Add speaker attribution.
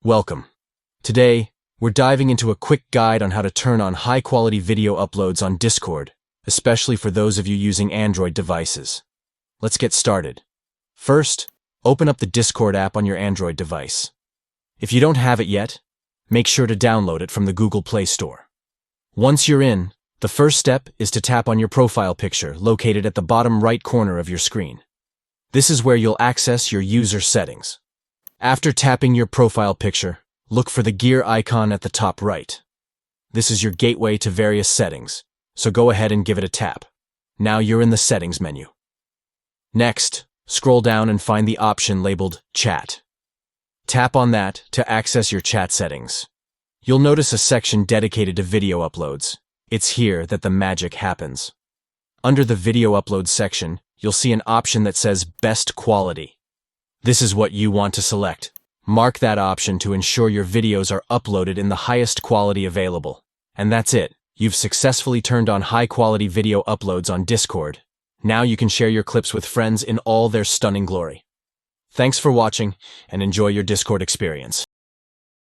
Speaker 1: Welcome. Today, we're diving into a quick guide on how to turn on high-quality video uploads on Discord, especially for those of you using Android devices. Let's get started. First, open up the Discord app on your Android device. If you don't have it yet, make sure to download it from the Google Play Store. Once you're in, the first step is to tap on your profile picture located at the bottom right corner of your screen. This is where you'll access your user settings. After tapping your profile picture, look for the gear icon at the top right. This is your gateway to various settings, so go ahead and give it a tap. Now you're in the settings menu. Next, scroll down and find the option labeled Chat. Tap on that to access your chat settings. You'll notice a section dedicated to video uploads. It's here that the magic happens. Under the video uploads section, you'll see an option that says Best Quality. This is what you want to select. Mark that option to ensure your videos are uploaded in the highest quality available. And that's it. You've successfully turned on high-quality video uploads on Discord. Now you can share your clips with friends in all their stunning glory. Thanks for watching, and enjoy your Discord experience.